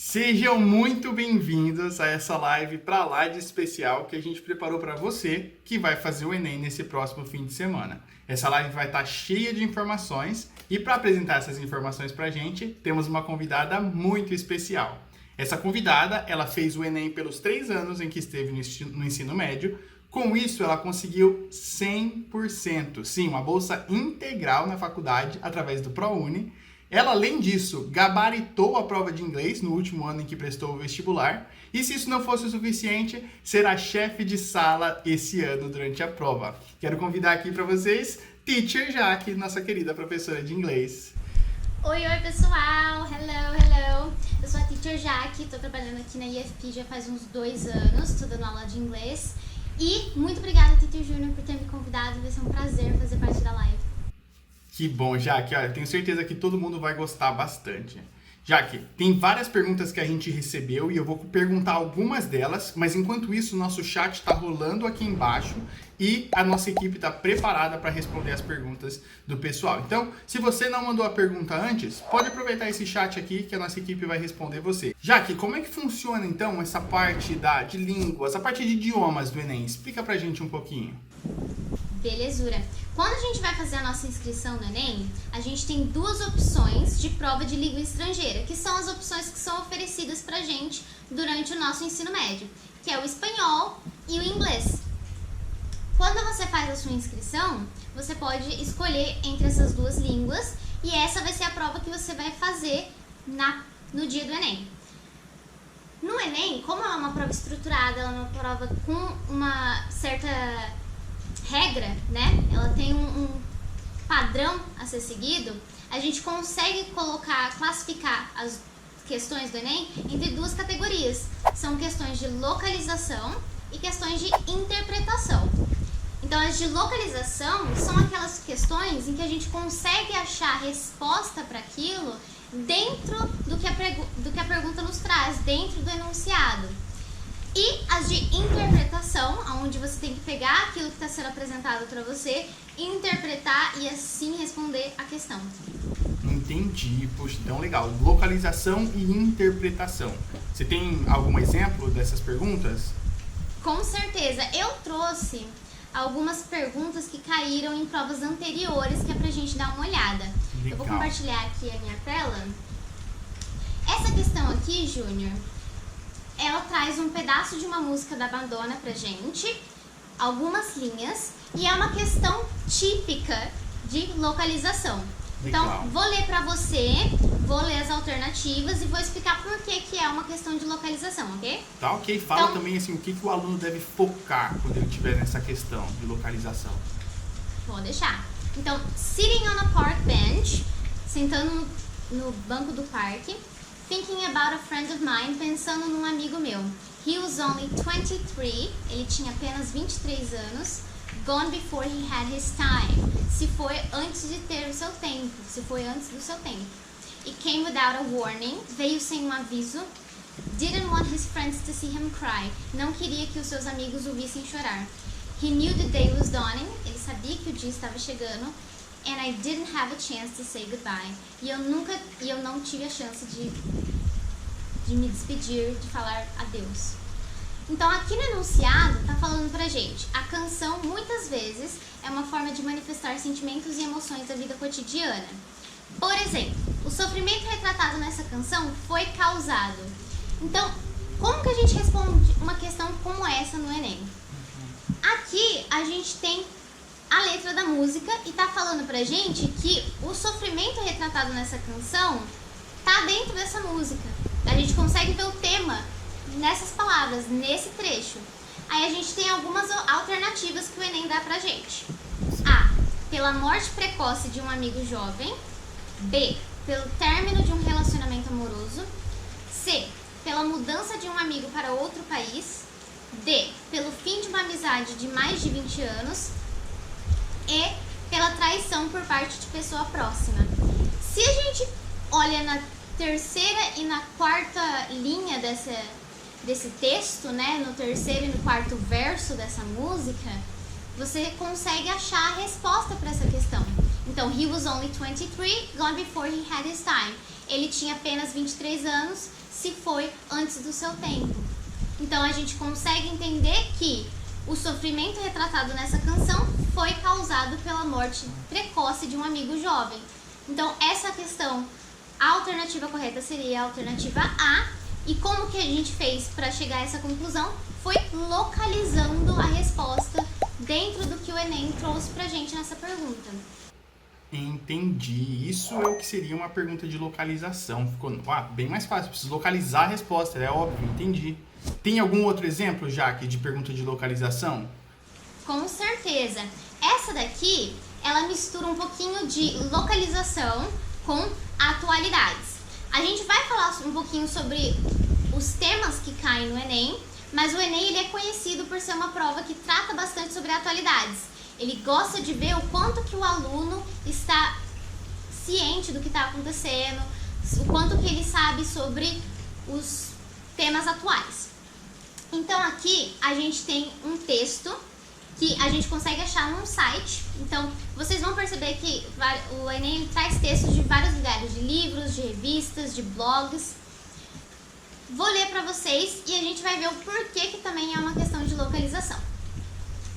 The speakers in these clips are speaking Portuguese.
Sejam muito bem-vindos a essa live para lá de especial que a gente preparou para você que vai fazer o Enem nesse próximo fim de semana. Essa live vai estar cheia de informações e para apresentar essas informações para a gente, temos uma convidada muito especial. Essa convidada, ela fez o Enem pelos 3 anos em que esteve no ensino médio. Com isso, ela conseguiu 100%, sim, uma bolsa integral na faculdade através do ProUni. Ela, além disso, gabaritou a prova de inglês no último ano em que prestou o vestibular. E se isso não fosse o suficiente, será chefe de sala esse ano durante a prova. Quero convidar aqui para vocês Teacher Jaque, nossa querida professora de inglês. Oi pessoal! Hello! Eu sou a Teacher Jaque, estou trabalhando aqui na IFP já faz uns 2 anos, estou dando aula de inglês. E muito obrigada, Teacher Júnior, por ter me convidado, vai ser um prazer fazer parte da live. Que bom, Jaque. Olha, tenho certeza que todo mundo vai gostar bastante. Jaque, tem várias perguntas que a gente recebeu e eu vou perguntar algumas delas, mas enquanto isso, o nosso chat está rolando aqui embaixo e a nossa equipe está preparada para responder as perguntas do pessoal. Então, se você não mandou a pergunta antes, pode aproveitar esse chat aqui que a nossa equipe vai responder você. Jaque, como é que funciona então essa parte de línguas, a parte de idiomas do Enem? Explica pra gente um pouquinho. Belezura. Quando a gente vai fazer a nossa inscrição no Enem, a gente tem 2 opções de prova de língua estrangeira, que são as opções que são oferecidas pra gente durante o nosso ensino médio, que é o espanhol e o inglês. Quando você faz a sua inscrição, você pode escolher entre essas 2 línguas e essa vai ser a prova que você vai fazer no dia do Enem. No Enem, como ela é uma prova estruturada, ela é uma prova com uma certa regra, né? Ela tem um padrão a ser seguido, a gente consegue classificar as questões do Enem entre 2 categorias. São questões de localização e questões de interpretação. Então, as de localização são aquelas questões em que a gente consegue achar a resposta para aquilo dentro do que a pergunta nos traz, dentro do enunciado. E as de interpretação, onde você tem que pegar aquilo que está sendo apresentado para você, interpretar e assim responder a questão. Entendi, poxa, então legal. Localização e interpretação. Você tem algum exemplo dessas perguntas? Com certeza. Eu trouxe algumas perguntas que caíram em provas anteriores, que é pra gente dar uma olhada. Legal. Eu vou compartilhar aqui a minha tela. Essa questão aqui, Júnior, ela traz um pedaço de uma música da Madonna pra gente, algumas linhas, e é uma questão típica de localização. Legal. Então, vou ler pra você, vou ler as alternativas e vou explicar por que é uma questão de localização, ok? Tá, ok. Fala Então, também assim, o que o aluno deve focar quando ele estiver nessa questão de localização. Vou deixar. Então, sitting on a park bench, sentando no banco do parque, thinking about a friend of mine, pensando num amigo meu. He was only 23, ele tinha apenas 23 anos. Gone before he had his time, se foi antes de ter o seu tempo, se foi antes do seu tempo. It came without a warning, veio sem um aviso. Didn't want his friends to see him cry, não queria que os seus amigos o vissem chorar. He knew the day was dawning, ele sabia que o dia estava chegando. And I didn't have a chance to say goodbye. E eu não tive a chance de me despedir, de falar adeus. Então, aqui no enunciado, tá falando pra gente, a canção, muitas vezes, é uma forma de manifestar sentimentos e emoções da vida cotidiana. Por exemplo, o sofrimento retratado nessa canção foi causado. Então, como que a gente responde uma questão como essa no Enem? Aqui, a gente tem a letra da música e tá falando pra gente que o sofrimento retratado nessa canção tá dentro dessa música. A gente consegue ver o tema nessas palavras, nesse trecho. Aí a gente tem algumas alternativas que o Enem dá pra gente. A. Pela morte precoce de um amigo jovem. B. Pelo término de um relacionamento amoroso. C. Pela mudança de um amigo para outro país. D. Pelo fim de uma amizade de mais de 20 anos. E. Pela traição por parte de pessoa próxima. Se a gente olha na terceira e na quarta linha desse texto, né, no terceiro e no quarto verso dessa música, você consegue achar a resposta para essa questão. Então, he was only 23, gone before he had his time. Ele tinha apenas 23 anos, se foi antes do seu tempo. Então a gente consegue entender que o sofrimento retratado nessa canção foi causado pela morte precoce de um amigo jovem. Então essa questão, a alternativa correta seria a alternativa A. E como que a gente fez para chegar a essa conclusão? Foi localizando a resposta dentro do que o Enem trouxe pra gente nessa pergunta. Entendi. Isso é o que seria uma pergunta de localização. Ficou bem mais fácil. Preciso localizar a resposta, é óbvio. Entendi. Tem algum outro exemplo, Jaque, de pergunta de localização? Com certeza. Essa daqui, ela mistura um pouquinho de localização com atualidades. A gente vai falar um pouquinho sobre os temas que caem no Enem, mas o Enem ele é conhecido por ser uma prova que trata bastante sobre atualidades. Ele gosta de ver o quanto que o aluno está ciente do que está acontecendo, o quanto que ele sabe sobre os temas atuais. Então aqui a gente tem um texto que a gente consegue achar num site. Então vocês vão perceber que o Enem traz textos de vários lugares, de livros, de revistas, de blogs. Vou ler para vocês e a gente vai ver o porquê que também é uma questão de localização.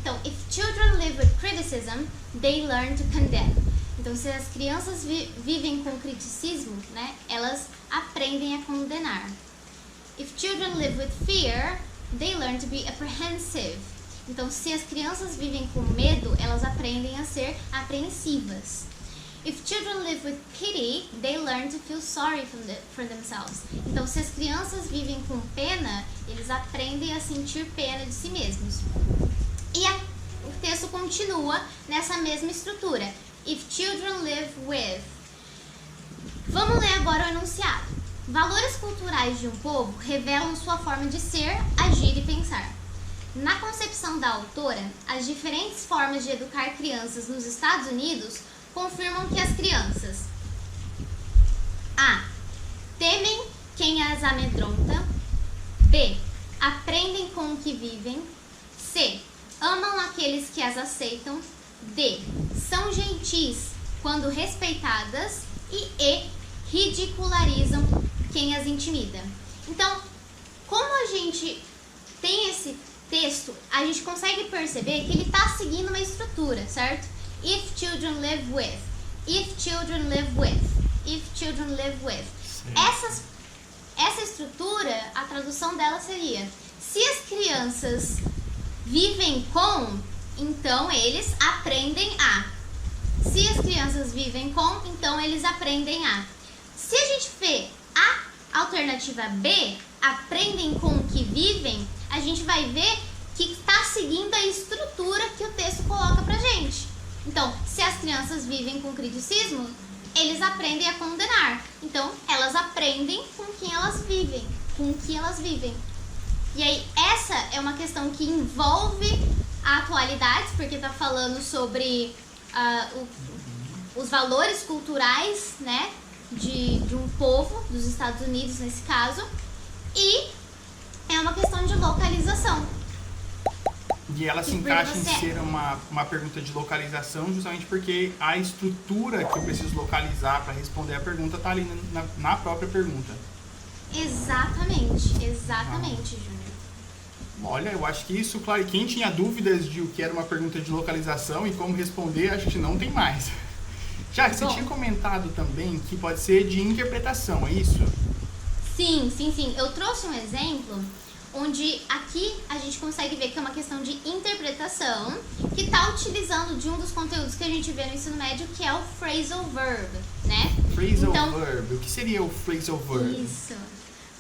Então, if children live with criticism, they learn to condemn. Então, se as crianças vivem com criticismo, né, elas aprendem a condenar. If children live with fear, they learn to be apprehensive. Então, se as crianças vivem com medo, elas aprendem a ser apreensivas. If children live with pity, they learn to feel sorry for themselves. Então, se as crianças vivem com pena, eles aprendem a sentir pena de si mesmos. E o texto continua nessa mesma estrutura. If children live with. Vamos ler agora o enunciado. Valores culturais de um povo revelam sua forma de ser, agir e pensar. Na concepção da autora, as diferentes formas de educar crianças nos Estados Unidos confirmam que as crianças A. Temem quem as amedronta. B. Aprendem com o que vivem. C. Amam aqueles que as aceitam. D. São gentis quando respeitadas. E E. Ridicularizam quem as intimida. Então, como a gente tem esse texto, a gente consegue perceber que ele está seguindo uma estrutura, certo? If children live with. If children live with. If children live with. Essa estrutura, a tradução dela seria: se as crianças vivem com, então eles aprendem a. Se as crianças vivem com, então eles aprendem a. Se a gente vê a alternativa B, aprendem com o que vivem, a gente vai ver que está seguindo a estrutura que o texto coloca pra gente. Então, se as crianças vivem com criticismo, eles aprendem a condenar. Então, elas aprendem com quem elas vivem, com o que elas vivem. E aí, essa é uma questão que envolve a atualidade, porque está falando sobre os valores culturais, né, de um povo, dos Estados Unidos nesse caso, e é uma questão de localização. E ela se encaixa em ser uma pergunta de localização justamente porque a estrutura que eu preciso localizar para responder a pergunta está ali na própria pergunta. Exatamente, Júnior. Olha, eu acho que isso, claro, quem tinha dúvidas de o que era uma pergunta de localização e como responder, acho que não tem mais. Já que você tinha comentado também que pode ser de interpretação, é isso? Sim. Eu trouxe um exemplo onde aqui a gente consegue ver que é uma questão de interpretação que está utilizando de um dos conteúdos que a gente vê no ensino médio, que é o phrasal verb, né? Phrasal verb. O que seria o phrasal verb? Isso.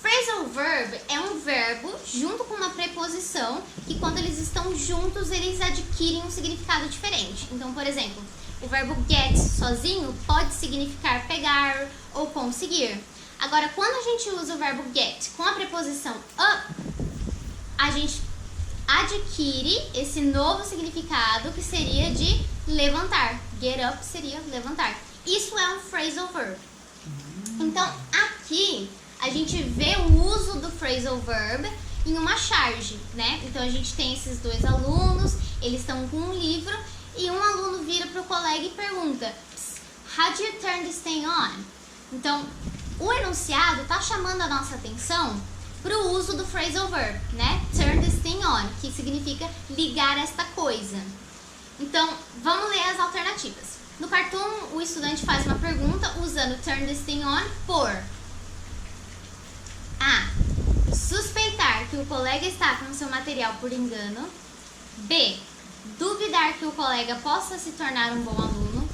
Phrasal verb é um verbo junto com uma preposição que quando eles estão juntos eles adquirem um significado diferente. Então, por exemplo, o verbo get sozinho pode significar pegar ou conseguir. Agora, quando a gente usa o verbo get com a preposição up, a gente adquire esse novo significado que seria de levantar. Get up seria levantar. Isso é um phrasal verb. Então, aqui a gente vê o uso do phrasal verb em uma charge, né? Então, a gente tem esses dois alunos, eles estão com um livro e um aluno vira para o colega e pergunta: How do you turn this thing on? Então, o enunciado está chamando a nossa atenção para o uso do phrasal verb, né? Turn this thing on, que significa ligar esta coisa. Então, vamos ler as alternativas. No cartoon, o estudante faz uma pergunta usando turn this thing on por A. Suspeitar que o colega está com seu material por engano. B. Duvidar que o colega possa se tornar um bom aluno.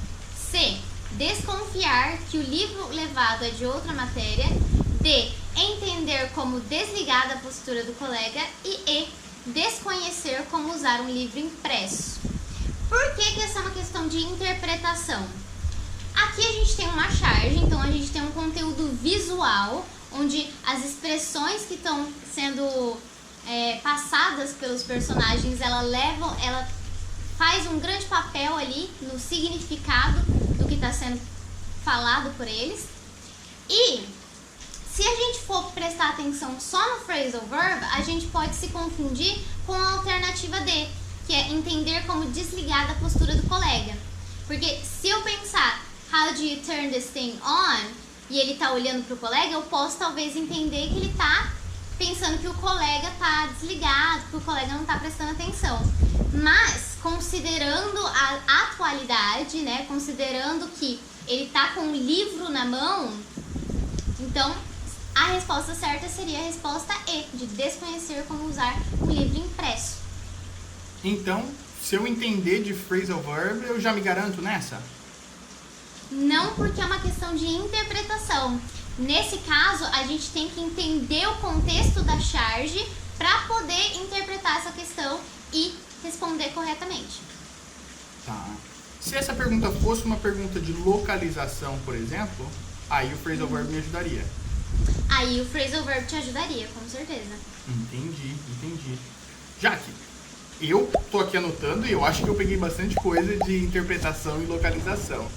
C. Desconfiar que o livro levado é de outra matéria. D. Entender como desligar da postura do colega. E E. Desconhecer como usar um livro impresso. Por que essa é uma questão de interpretação? Aqui a gente tem uma charge, então a gente tem um conteúdo visual, onde as expressões que estão sendo passadas pelos personagens, ela faz um grande papel ali no significado do que está sendo falado por eles. E se a gente for prestar atenção só no phrasal verb, a gente pode se confundir com a alternativa D, que é entender como desligar da postura do colega. Porque se eu pensar, how do you turn this thing on? E ele tá olhando pro colega, eu posso talvez entender que ele tá pensando que o colega tá desligado, que o colega não tá prestando atenção. Mas, considerando a atualidade, né, considerando que ele tá com um livro na mão, então a resposta certa seria a resposta E, de desconhecer como usar um livro impresso. Então, se eu entender de phrasal verb, eu já me garanto nessa? Não, porque é uma questão de interpretação. Nesse caso, a gente tem que entender o contexto da charge para poder interpretar essa questão e responder corretamente. Tá. Se essa pergunta fosse uma pergunta de localização, por exemplo, aí o phrasal verb me ajudaria. Aí o phrasal verb te ajudaria, com certeza. Entendi. Jaque, eu tô aqui anotando e eu acho que eu peguei bastante coisa de interpretação e localização.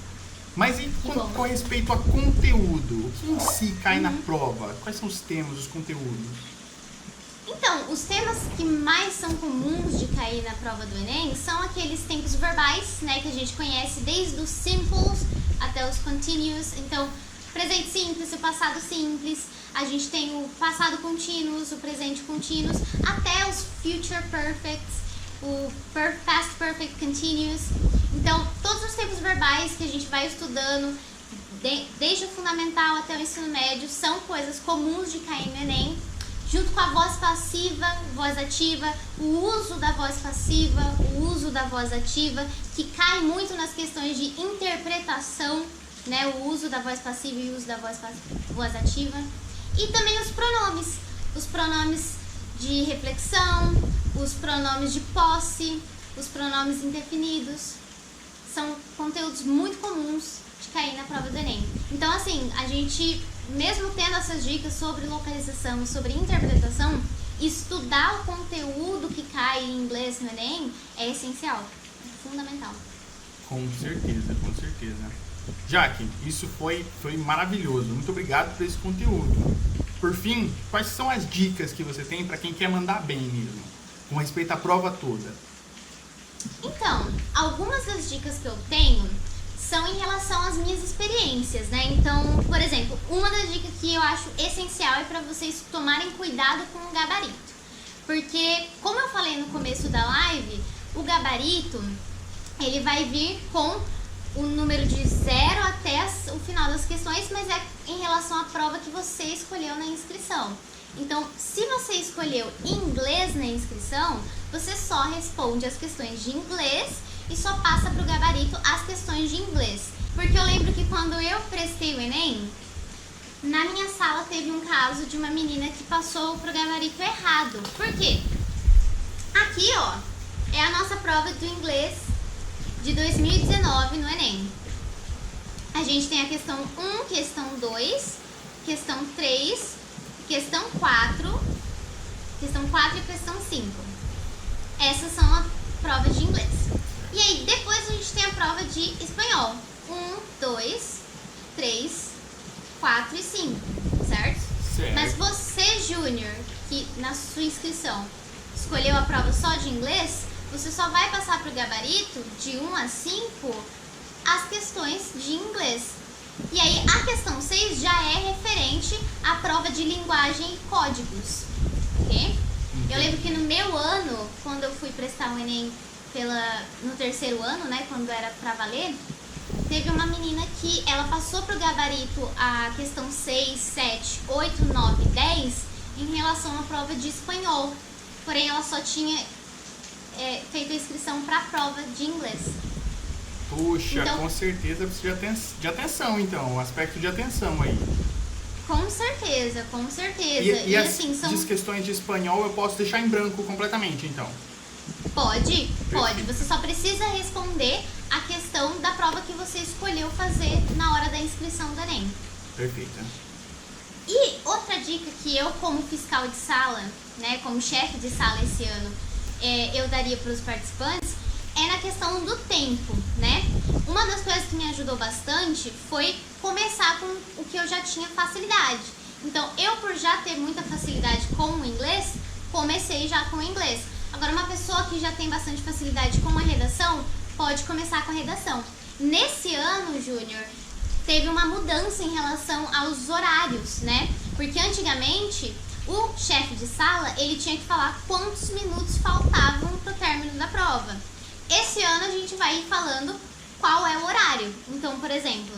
Mas e com respeito a conteúdo? O que em si cai na prova? Quais são os temas, os conteúdos? Então, os temas que mais são comuns de cair na prova do Enem são aqueles tempos verbais, né, que a gente conhece desde os simples até os continuous. Então, presente simples, o passado simples, a gente tem o passado continuous, o presente continuous, até os future perfects, o past perfect continuous. Então, todos os tempos verbais que a gente vai estudando, desde o fundamental até o ensino médio, são coisas comuns de cair no Enem, junto com a voz passiva, voz ativa, o uso da voz passiva, o uso da voz ativa, que cai muito nas questões de interpretação, né, o uso da voz passiva e o uso da voz ativa. E também os pronomes de reflexão, os pronomes de posse, os pronomes indefinidos. São conteúdos muito comuns de cair na prova do Enem. Então, assim, a gente, mesmo tendo essas dicas sobre localização e sobre interpretação, estudar o conteúdo que cai em inglês no Enem é essencial, é fundamental. Com certeza. Jaque, isso foi maravilhoso. Muito obrigado por esse conteúdo. Por fim, quais são as dicas que você tem para quem quer mandar bem mesmo, com respeito à prova toda? Então, algumas das dicas que eu tenho são em relação às minhas experiências, né? Então, por exemplo, uma das dicas que eu acho essencial é para vocês tomarem cuidado com o gabarito. Porque, como eu falei no começo da live, o gabarito, ele vai vir com o número de 0 até o final das questões, mas é em relação à prova que você escolheu na inscrição. Então, se você escolheu inglês na inscrição, você só responde as questões de inglês e só passa para o gabarito as questões de inglês. Porque eu lembro que quando eu prestei o Enem, na minha sala teve um caso de uma menina que passou pro gabarito errado. Por quê? Aqui, ó, é a nossa prova do inglês de 2019 no Enem. A gente tem a questão 1, questão 2, questão 3, questão 4 e questão 5. Essas são as provas de inglês. E aí, depois a gente tem a prova de espanhol. 1, 2, 3, 4 e 5, certo? Mas você, Júnior, que na sua inscrição escolheu a prova só de inglês, você só vai passar para o gabarito de 1 a 5 as questões de inglês. E aí a questão 6 já é referente à prova de linguagem e códigos, ok? Eu lembro que no meu ano, quando eu fui prestar o Enem no terceiro ano, né, quando era pra valer, teve uma menina que ela passou pro gabarito a questão 6, 7, 8, 9, 10 em relação à prova de espanhol. Porém, ela só tinha feito a inscrição para a prova de inglês. Puxa, então, com certeza precisa de atenção, então, um aspecto de atenção aí. Com certeza, com certeza. E assim, são... questões de espanhol eu posso deixar em branco completamente, então? Pode. Você só precisa responder a questão da prova que você escolheu fazer na hora da inscrição do Enem. Perfeito. E outra dica que eu, como fiscal de sala, né, como chefe de sala esse ano, eu daria para os participantes, é na questão do tempo, né? Uma das coisas que me ajudou bastante foi começar com o que eu já tinha facilidade. Então, eu, por já ter muita facilidade com o inglês, comecei já com o inglês. Agora, uma pessoa que já tem bastante facilidade com a redação, pode começar com a redação. Nesse ano, Júnior, teve uma mudança em relação aos horários, né? Porque antigamente, o chefe de sala, ele tinha que falar quantos minutos faltavam para o término da prova. Esse ano a gente vai ir falando qual é o horário. Então, por exemplo,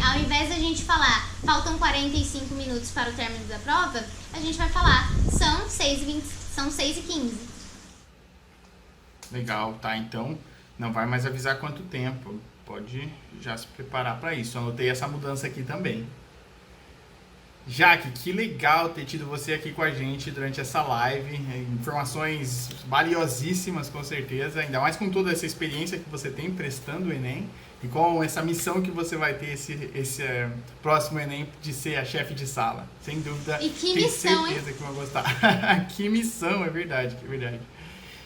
ao invés de a gente falar faltam 45 minutos para o término da prova, a gente vai falar são 6h15. Legal, tá? Então, não vai mais avisar quanto tempo. Pode já se preparar para isso. Anotei essa mudança aqui também. Jaque, que legal ter tido você aqui com a gente durante essa live. Informações valiosíssimas, com certeza. Ainda mais com toda essa experiência que você tem prestando o Enem. E com essa missão que você vai ter esse próximo Enem de ser a chefe de sala. Sem dúvida. E que tenho missão, certeza que vão gostar. Que missão, é verdade, é verdade.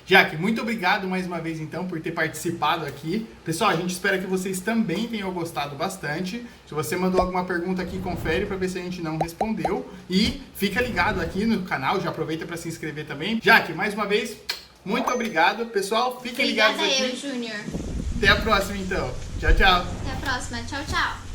Jaque, muito obrigado mais uma vez então por ter participado aqui. Pessoal, a gente espera que vocês também tenham gostado bastante. Se você mandou alguma pergunta aqui, confere para ver se a gente não respondeu. E fica ligado aqui no canal, já aproveita para se inscrever também. Jaque, mais uma vez, muito obrigado. Pessoal, fiquem ligados aqui. Obrigada eu, Júnior. Até a próxima então. Tchau, tchau. Até a próxima. Tchau, tchau.